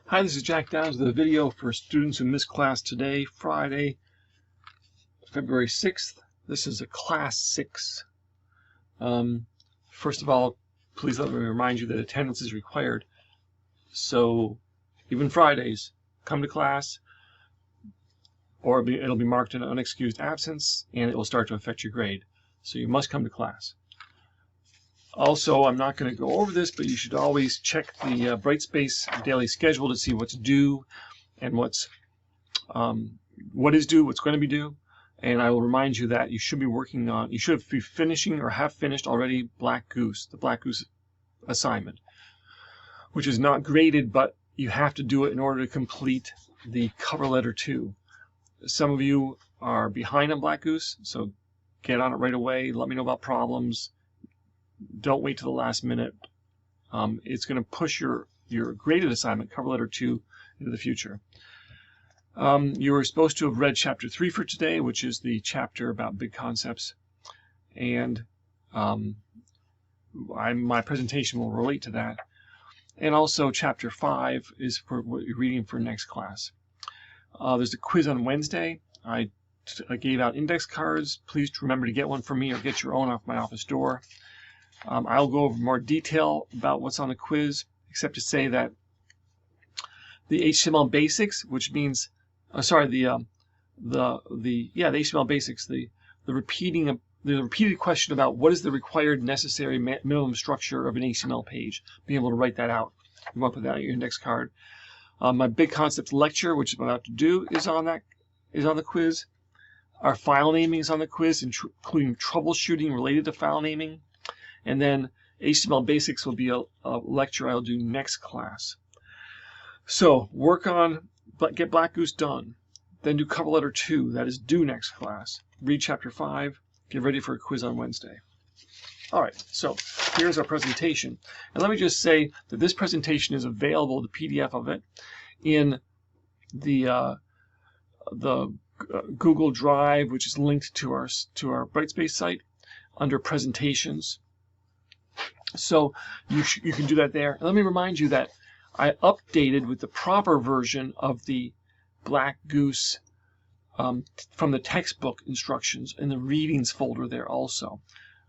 Hi, this is Jack Downs with a video for students who missed class today, Friday, February 6th. This is a class 6. First of all, please let me remind you that attendance is required. So even Fridays, come to class, or it'll be marked an unexcused absence, and it will start to affect your grade. So you must come to class. Also, I'm not going to go over this, but you should always check the Brightspace daily schedule to see what's due and what is due, what's going to be due. And I will remind you that you should be finishing or have finished already the Black Goose assignment, which is not graded, but you have to do it in order to complete the cover letter 2. Some of you are behind on Black Goose, so get on it right away. Let me know about problems. Don't wait till the last minute. It's going to push your graded assignment, cover letter 2, into the future. You were supposed to have read chapter 3 for today, which is the chapter about big concepts. And my presentation will relate to that. And also chapter 5 is for what you're reading for next class. There's a quiz on Wednesday. I gave out index cards. Please remember to get one for me or get your own off my office door. I'll go over more detail about what's on the quiz, except to say that the HTML basics, which means, the HTML basics, the repeated question about what is the required necessary minimum structure of an HTML page, being able to write that out. You want to put that on your index card. My big concepts lecture, which I'm about to do, is on the quiz. Our file naming is on the quiz, including troubleshooting related to file naming. And then HTML Basics will be a lecture I'll do next class. So get Black Goose done. Then do cover letter 2, that is due next class. Read chapter 5, get ready for a quiz on Wednesday. All right, so here's our presentation. And let me just say that this presentation is available, the PDF of it, in the Google Drive, which is linked to our Brightspace site under presentations. So you can do that there. And let me remind you that I updated with the proper version of the Black Goose from the textbook instructions in the readings folder there also.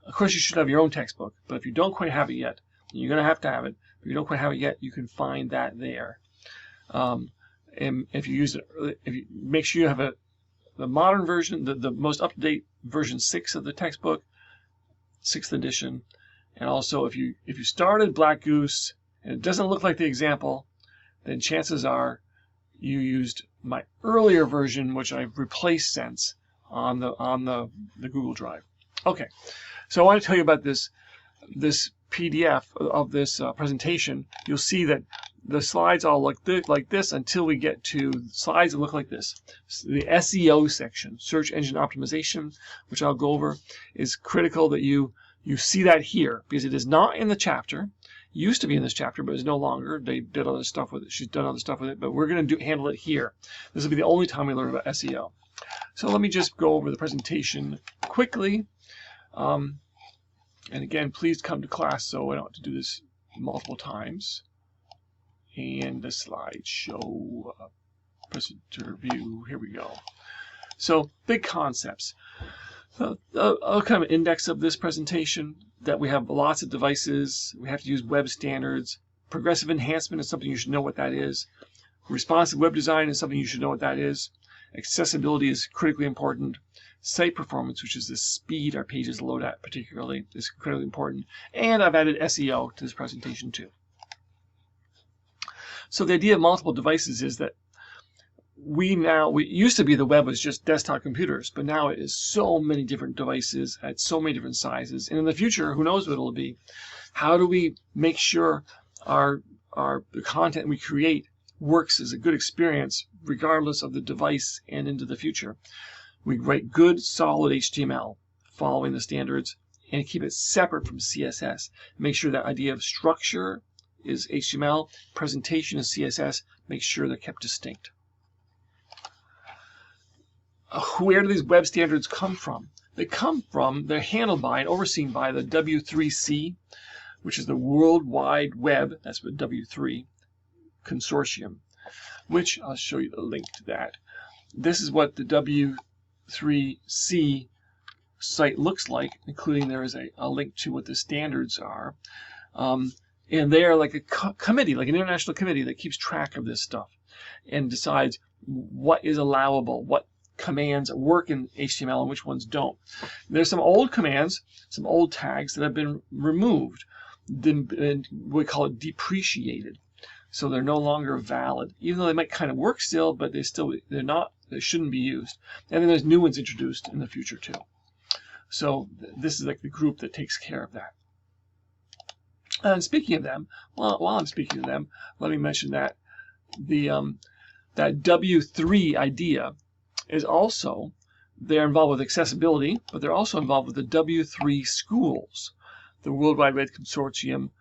Of course, you should have your own textbook, but if you don't quite have it yet, you're going to have it. If you don't quite have it yet, you can find that there. And if you use it, if you make sure you have the modern version, the most up-to-date version 6 of the textbook, 6th edition. And also, if you started Black Goose and it doesn't look like the example, then chances are you used my earlier version, which I've replaced since on the Google Drive. Okay, so I want to tell you about this PDF of this presentation. You'll see that the slides all look like this until we get to slides that look like this. So the SEO section, search engine optimization, which I'll go over, is critical that you see that here, because it is not in the chapter. It used to be in this chapter, but it's no longer. They did other stuff with it. She's done other stuff with it, but we're going to handle it here. This will be the only time we learn about SEO. So let me just go over the presentation quickly. And again, please come to class so I don't have to do this multiple times. And the slideshow, presenter view, here we go. So, big concepts. I'll kind of index of this presentation, that we have lots of devices, we have to use web standards. Progressive enhancement is something you should know what that is. Responsive web design is something you should know what that is. Accessibility is critically important. Site performance, which is the speed our pages load at particularly, is critically important. And I've added SEO to this presentation too. So the idea of multiple devices is that we used to be the web was just desktop computers, but now it is so many different devices at so many different sizes. And in the future, who knows what it'll be? How do we make sure the content we create works as a good experience regardless of the device and into the future? We write good, solid HTML following the standards and keep it separate from CSS. Make sure that idea of structure is HTML, presentation is CSS. Make sure they're kept distinct. Where do these web standards come from? They're handled by and overseen by the W3C, which is the World Wide Web, that's what W3, Consortium. which I'll show you the link to that. This is what the W3C site looks like, including there is a link to what the standards are. And they are like a committee, like an international committee that keeps track of this stuff and decides what is allowable, what commands work in HTML and which ones don't. There's some old commands, some old tags that have been removed, and we call it depreciated. So they're no longer valid, even though they might kind of work still, but they shouldn't be used. And then there's new ones introduced in the future too. So this is like the group that takes care of that. And speaking of them, while I'm speaking of them, let me mention that that W3 idea is also, they're involved with accessibility, but they're also involved with the W3 schools, the World Wide Web Consortium.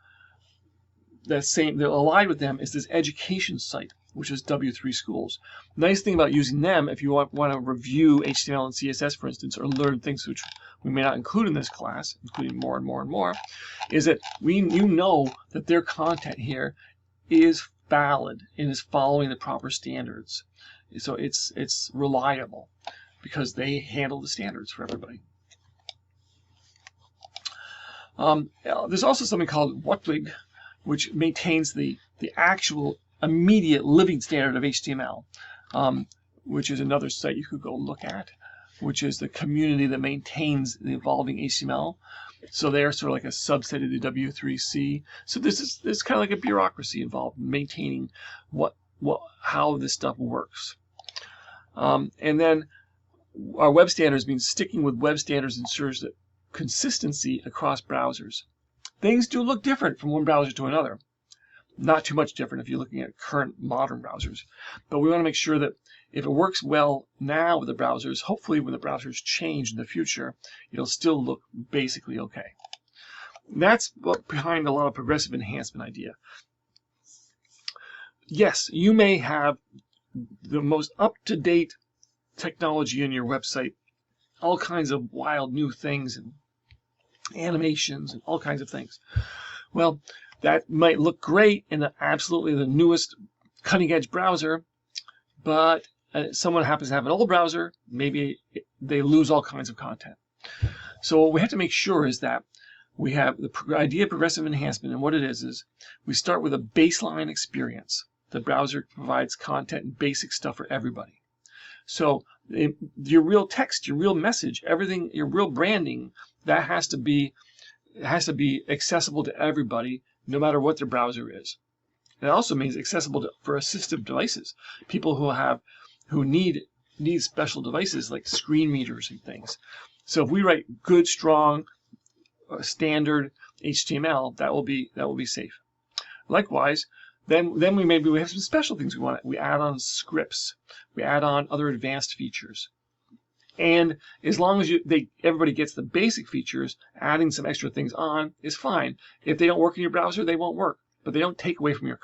They're allied with them is this education site, which is W3 Schools. Nice thing about using them, if you want to review HTML and CSS, for instance, or learn things which we may not include in this class, including more and more and more, is that you know that their content here is valid and is following the proper standards. So it's reliable because they handle the standards for everybody. There's also something called WWG, which maintains the actual immediate living standard of HTML, which is another site you could go look at, which is the community that maintains the evolving HTML. So they're sort of like a subset of the W3C. So there's kind of like a bureaucracy involved in maintaining how this stuff works. And then our web standards means sticking with web standards ensures that consistency across browsers. Things do look different from one browser to another. Not too much different if you're looking at current modern browsers. But we want to make sure that if it works well now with the browsers, hopefully when the browsers change in the future, it'll still look basically okay. And that's behind a lot of progressive enhancement idea. Yes, you may have the most up-to-date technology in your website, all kinds of wild new things and animations and all kinds of things. Well, that might look great in absolutely the newest cutting-edge browser, but someone happens to have an old browser, maybe they lose all kinds of content. So what we have to make sure is that we have the idea of progressive enhancement, and what it is we start with a baseline experience. The browser provides content and basic stuff for everybody. So your real text, your real message, everything, your real branding, that has to be accessible to everybody, no matter what their browser is. It also means accessible for assistive devices, people who need special devices like screen readers and things. So if we write good, strong, standard HTML, that will be safe. Likewise, then we have some special things we want. We add on scripts, we add on other advanced features. And as long as everybody gets the basic features, adding some extra things on is fine. If they don't work in your browser, they won't work, but they don't take away from your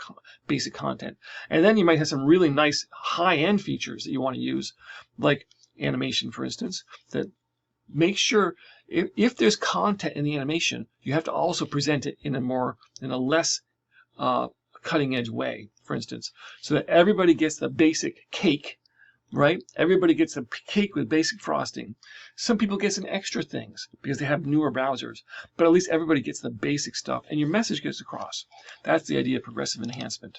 basic content. And then you might have some really nice high-end features that you want to use, like animation, for instance, that make sure if there's content in the animation, you have to also present it in a less cutting-edge way, for instance, so that everybody gets the basic cake. Right? Everybody gets a cake with basic frosting. Some people get some extra things because they have newer browsers, but at least everybody gets the basic stuff and your message gets across. That's the idea of progressive enhancement.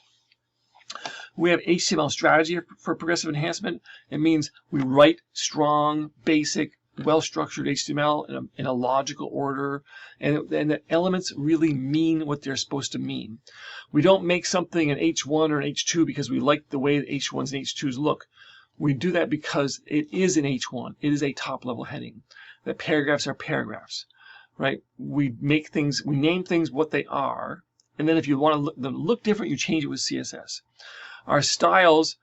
We have HTML strategy for progressive enhancement. It means we write strong, basic, well-structured HTML in a logical order, and the elements really mean what they're supposed to mean. We don't make something an H1 or an H2 because we like the way the H1s and H2s look. We do that because it is an H1. It is a top-level heading. The paragraphs are paragraphs, right? We name things what they are, and then if you want them to look different, you change it with CSS. Our styles,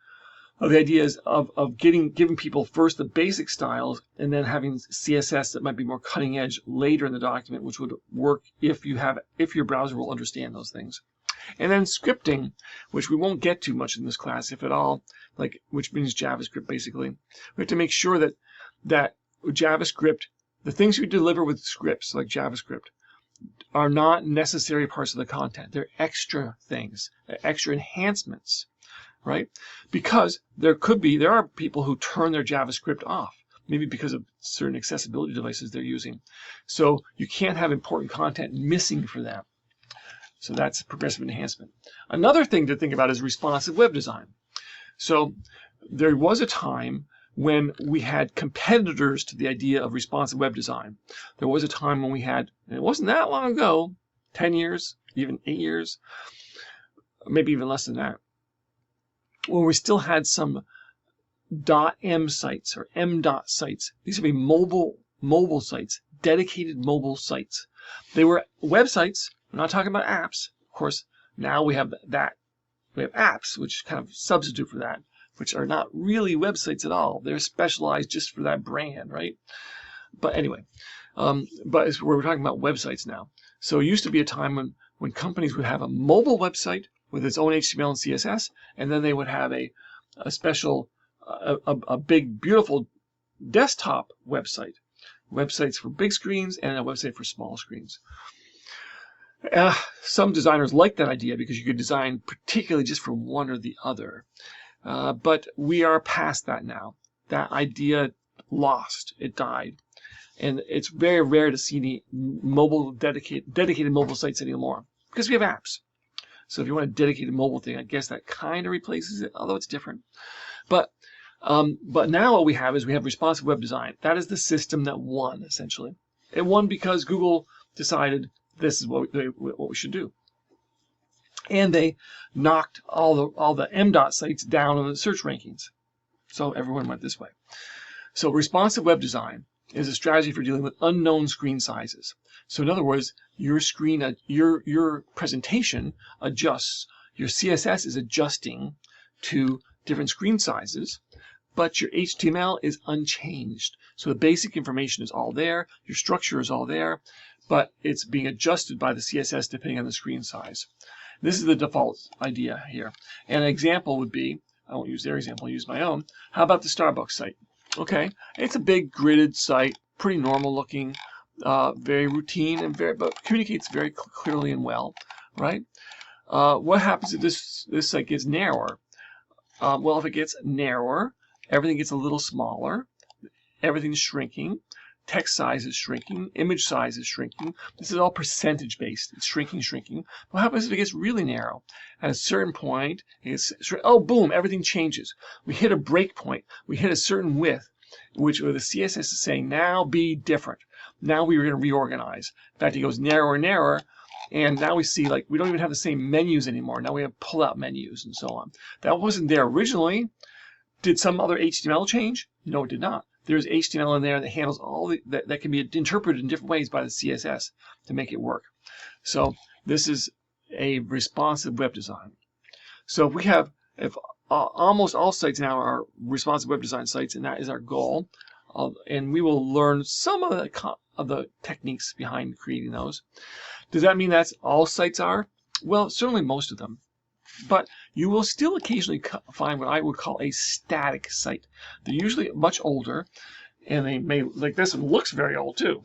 the idea is of giving people first the basic styles, and then having CSS that might be more cutting edge later in the document, which would work if your browser will understand those things. And then scripting, which we won't get to much in this class, if at all, which means JavaScript basically. We have to make sure that JavaScript, the things we deliver with scripts like JavaScript, are not necessary parts of the content. They're extra things, extra enhancements right? Because there are people who turn their JavaScript off, maybe because of certain accessibility devices they're using. So you can't have important content missing for them. So that's progressive enhancement. Another thing to think about is responsive web design. So there was a time when we had competitors to the idea of responsive web design. There was a time when we had, and it wasn't that long ago, 10 years, even 8 years, maybe even less than that, when we still had some .m sites or m. sites. These would be mobile sites, dedicated mobile sites. They were websites. We're not talking about apps. Of course, now we have that. We have apps, which kind of substitute for that, which are not really websites at all. They're specialized just for that brand, right? But anyway, we're talking about websites now. So it used to be a time when companies would have a mobile website with its own HTML and CSS, and then they would have a special, a big, beautiful desktop website. Websites for big screens and a website for small screens. Some designers like that idea because you could design particularly just for one or the other. But we are past that now. That idea lost. It died. And it's very rare to see any mobile dedicated mobile sites anymore because we have apps. So if you want a dedicated mobile thing, I guess that kind of replaces it, although it's different. But now what we have is we have responsive web design. That is the system that won, essentially. It won because Google decided this is what we should do. And they knocked all the m. sites down on the search rankings. So everyone went this way. So responsive web design is a strategy for dealing with unknown screen sizes. So in other words, your screen, your presentation adjusts. Your CSS is adjusting to different screen sizes, but your HTML is unchanged. So the basic information is all there, your structure is all there, but it's being adjusted by the CSS depending on the screen size. This is the default idea here. And an example would be, I won't use their example, I'll use my own. How about the Starbucks site? Okay, it's a big gridded site, pretty normal looking, very routine, and but communicates very clearly and well, right? What happens if this site gets narrower? Well, if it gets narrower, everything gets a little smaller, everything's shrinking, text size is shrinking, image size is shrinking. This is all percentage based. It's shrinking. What happens if it gets really narrow? At a certain point, oh, boom, everything changes. We hit a break point. We hit a certain width, where the CSS is saying, now be different. Now we're going to reorganize. In fact, it goes narrower and narrower. And now we see, like, we don't even have the same menus anymore. Now we have pull-out menus and so on. That wasn't there originally. Did some other HTML change? No, it did not. There's HTML in there that handles all that can be interpreted in different ways by the CSS to make it work. So this is a responsive web design. So if almost all sites now are responsive web design sites, and that is our goal, and we will learn some of the techniques behind creating those. Does that mean that's all sites are? Well, certainly most of them. But you will still occasionally find what I would call a static site. They're usually much older, and they may, like this one, looks very old too.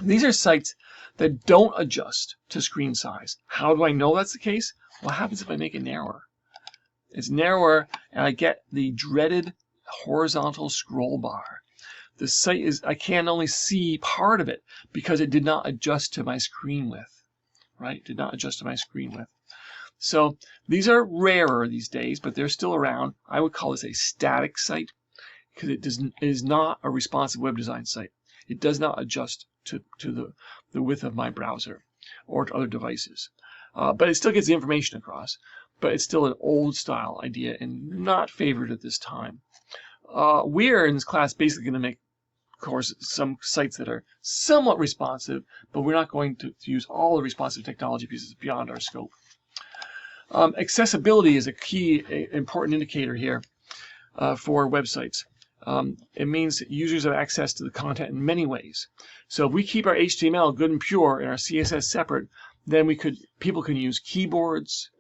These are sites that don't adjust to screen size. How do I know that's the case? What happens if I make it narrower? It's narrower, and I get the dreaded horizontal scroll bar. The site I can only see part of it because it did not adjust to my screen width, right? Did not adjust to my screen width. So these are rarer these days, but they're still around. I would call this a static site because it is not a responsive web design site. It does not adjust to the width of my browser or to other devices. But it still gets the information across. But it's still an old style idea and not favored at this time. We're in this class basically going to make, of course, some sites that are somewhat responsive, but we're not going to use all the responsive technology because it's beyond our scope. Accessibility is a key, important indicator here for websites. It means that users have access to the content in many ways. So if we keep our HTML good and pure and our CSS separate, then people can use keyboards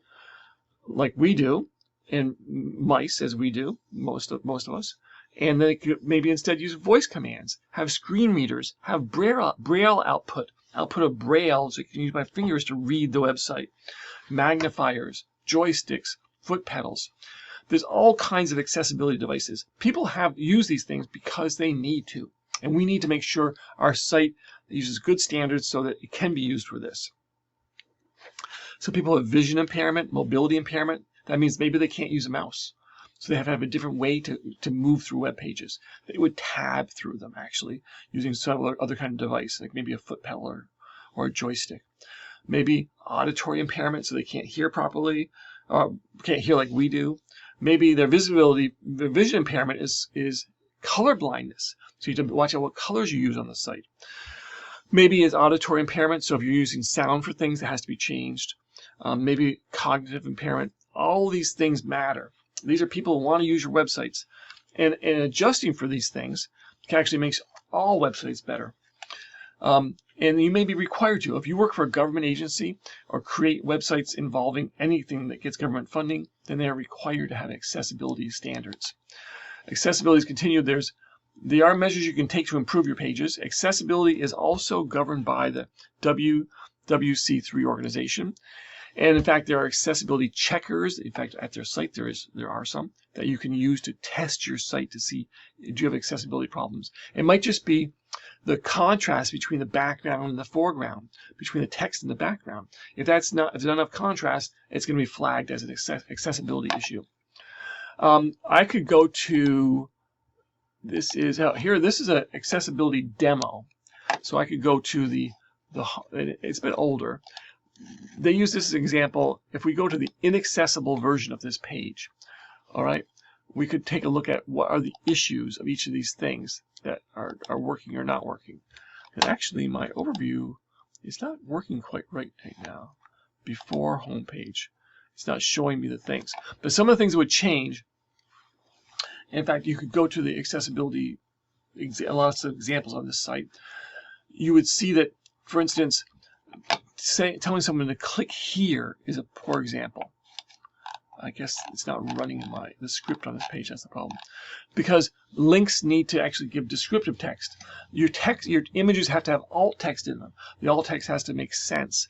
like we do, and mice as we do, most of us, and they could maybe instead use voice commands, have screen readers, have braille output of braille, so I can use my fingers to read the website, magnifiers, joysticks, foot pedals. There's all kinds of accessibility devices. People have used these things because they need to. And we need to make sure our site uses good standards so that it can be used for this. So people have vision impairment, mobility impairment. That means maybe they can't use a mouse. So they have a different way to move through web pages. They would tab through them, actually, using some other kind of device, like maybe a foot pedal or a joystick. Maybe auditory impairment, so they can't hear properly, can't hear like we do. Maybe their vision impairment is color blindness. So you have to watch out what colors you use on the site. Maybe it's auditory impairment, so if you're using sound for things, it has to be changed. Maybe cognitive impairment. All these things matter. These are people who want to use your websites. And adjusting for these things actually makes all websites better. And you may be required to. If you work for a government agency or create websites involving anything that gets government funding, then they are required to have accessibility standards. Accessibility is continued. There are measures you can take to improve your pages. Accessibility is also governed by the jou317 organization. And in fact, there are accessibility checkers. In fact, at their site, there are some that you can use to test your site to see, do you have accessibility problems? It might just be the contrast between the background and the foreground, between the text and the background. If there's not enough contrast, it's going to be flagged as an accessibility issue. I could go to, this is an accessibility demo. So I could go to it's a bit older. They use this as an example. If we go to the inaccessible version of this page, all right, we could take a look at what are the issues of each of these things that are working or not working. And actually, my overview is not working quite right now. Before homepage, it's not showing me the things. But some of the things that would change. In fact, you could go to the accessibility, lots of examples on this site. You would see that, for instance, telling someone to click here is a poor example. I guess it's not running the script on this page. That's the problem, because links need to actually give descriptive text. Your images have to have alt text in them. The alt text has to make sense,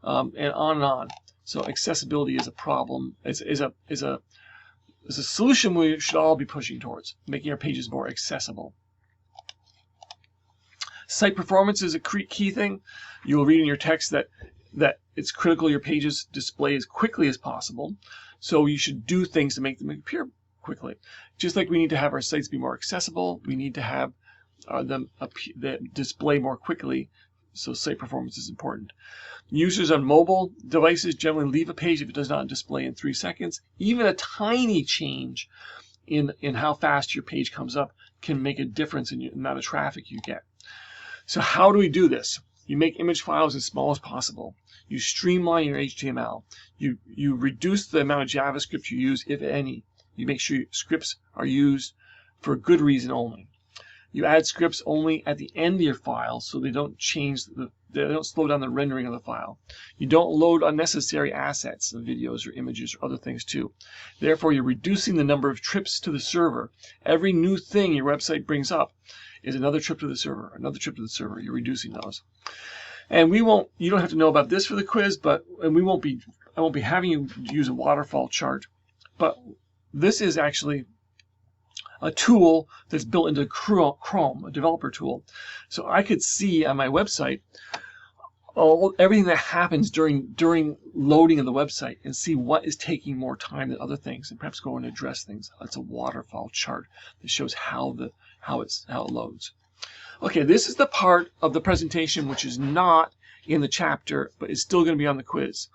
and on and on. So accessibility is a problem. Is a solution we should all be pushing towards, making our pages more accessible. Site performance is a key thing. You will read in your text that it's critical your pages display as quickly as possible. So you should do things to make them appear quickly. Just like we need to have our sites be more accessible, we need to have them display more quickly. So site performance is important. Users on mobile devices generally leave a page if it does not display in 3 seconds. Even a tiny change in how fast your page comes up can make a difference in the amount of traffic you get. So how do we do this? You make image files as small as possible. You streamline your HTML. You reduce the amount of JavaScript you use, if any. You make sure scripts are used for a good reason only. You add scripts only at the end of your file so they don't slow down the rendering of the file. You don't load unnecessary assets, videos or images or other things too. Therefore, you're reducing the number of trips to the server. Every new thing your website brings up is another trip to the server, another trip to the server. You're reducing those. And you don't have to know about this for the quiz, I won't be having you use a waterfall chart, but this is actually a tool that's built into Chrome, a developer tool. So I could see on my website everything that happens during loading of the website and see what is taking more time than other things, and perhaps go and address things. It's a waterfall chart that shows how it loads. Okay, this is the part of the presentation which is not in the chapter, but is still going to be on the quiz.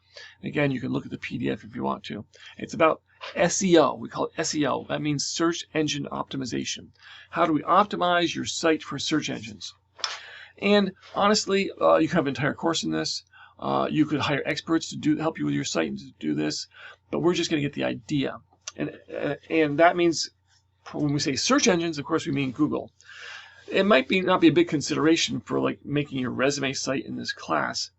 Again, you can look at the PDF if you want to. It's about SEO. We call it SEO. That means search engine optimization. How do we optimize your site for search engines? And honestly, you can have an entire course in this. You could hire experts to help you with your site and to do this, but we're just going to get the idea. And that means when we say search engines, of course, we mean Google. It might not be a big consideration for like making your resume site in this class,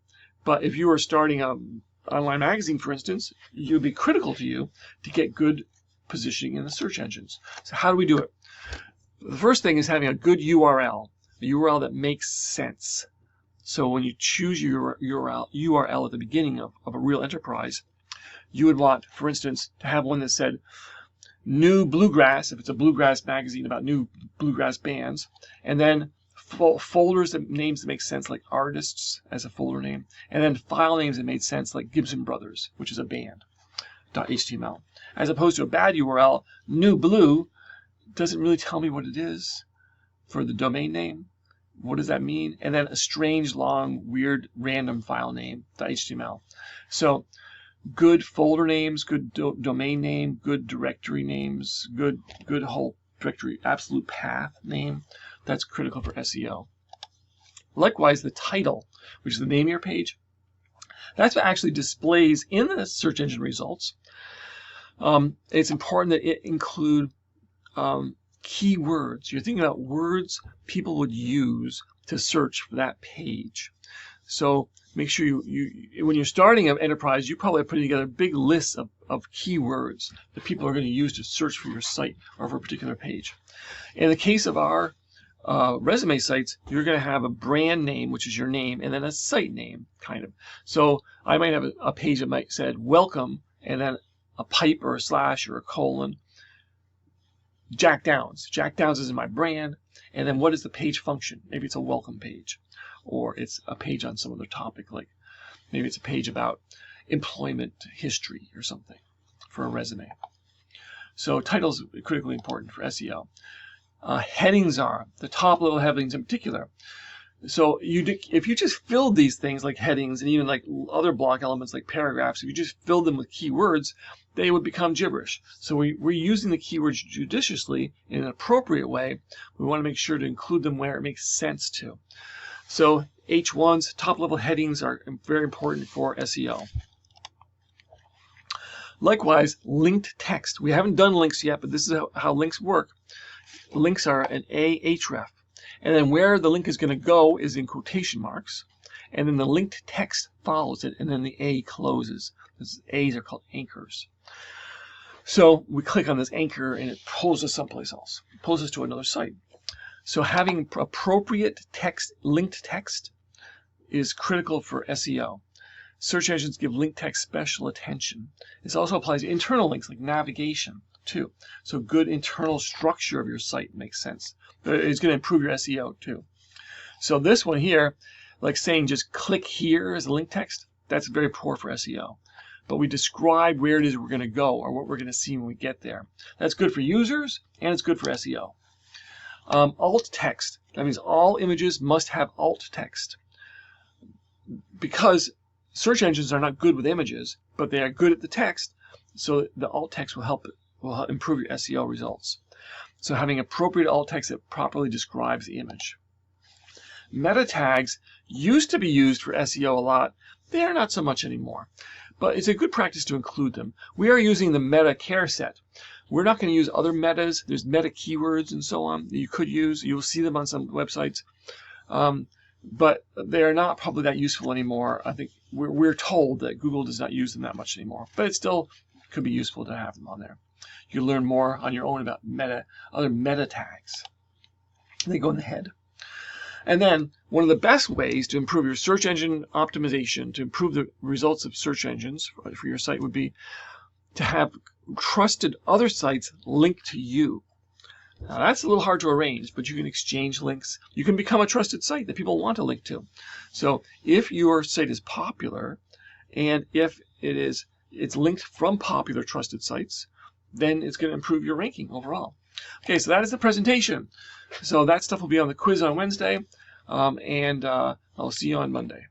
but if you are starting an online magazine, for instance, it would be critical to you to get good positioning in the search engines. So how do we do it? The first thing is having a good URL, a URL that makes sense. So when you choose your URL at the beginning of a real enterprise, you would want, for instance, to have one that said New Bluegrass, if it's a bluegrass magazine about new bluegrass bands, and then folders and names that make sense, like artists as a folder name, and then file names that made sense, like Gibson Brothers, which is a band, .html. As opposed to a bad URL, New Blue doesn't really tell me what it is for the domain name. What does that mean? And then a strange, long, weird, random file name, .html. So good folder names, good domain name, good directory names, good whole directory, absolute path name. That's critical for SEO. Likewise, the title, which is the name of your page, that's what actually displays in the search engine results. It's important that it include keywords. You're thinking about words people would use to search for that page. So make sure you when you're starting an enterprise, you probably are putting together big lists of keywords that people are going to use to search for your site or for a particular page. In the case of our resume sites, you're going to have a brand name, which is your name, and then a site name, kind of. So I might have a page that might said welcome, and then a pipe or a slash or a colon, Jack Downs. Jack Downs is my brand, and then what is the page function? Maybe it's a welcome page, or it's a page on some other topic, like maybe it's a page about employment history or something for a resume. So titles are critically important for SEO. Headings are the top level headings in particular. So if you just filled these things like headings and even like other block elements like paragraphs, if you just filled them with keywords, they would become gibberish. So we're using the keywords judiciously in an appropriate way. We want to make sure to include them where it makes sense to. So H1s, top level headings, are very important for SEO. Likewise, linked text. We haven't done links yet, but this is how links work. Links are an ahref. And then where the link is going to go is in quotation marks. And then the linked text follows it, and then the A closes. These A's are called anchors. So we click on this anchor, and it pulls us someplace else. It pulls us to another site. So having appropriate text, linked text, is critical for SEO. Search engines give linked text special attention. This also applies to internal links like navigation too. So good internal structure of your site makes sense. But it's going to improve your SEO too. So this one here, like saying just click here as a link text, that's very poor for SEO. But we describe where it is we're going to go or what we're going to see when we get there. That's good for users and it's good for SEO. Alt text, that means all images must have alt text. Because search engines are not good with images, but they are good at the text, so the alt text will help improve your SEO results. So having appropriate alt text that properly describes the image. Meta tags used to be used for SEO a lot. They are not so much anymore, but it's a good practice to include them. We are using the meta care set. We're not going to use other metas. There's meta keywords and so on that you could use. You'll see them on some websites, but they are not probably that useful anymore. I think we're told that Google does not use them that much anymore, but it still could be useful to have them on there. You can learn more on your own about other meta tags. They go in the head. And then one of the best ways to improve your search engine optimization, to improve the results of search engines for your site, would be to have trusted other sites linked to you. Now that's a little hard to arrange, but you can exchange links. You can become a trusted site that people want to link to. So if your site is popular and if it's linked from popular trusted sites, then it's going to improve your ranking overall. Okay, so that is the presentation. So that stuff will be on the quiz on Wednesday, and I'll see you on Monday.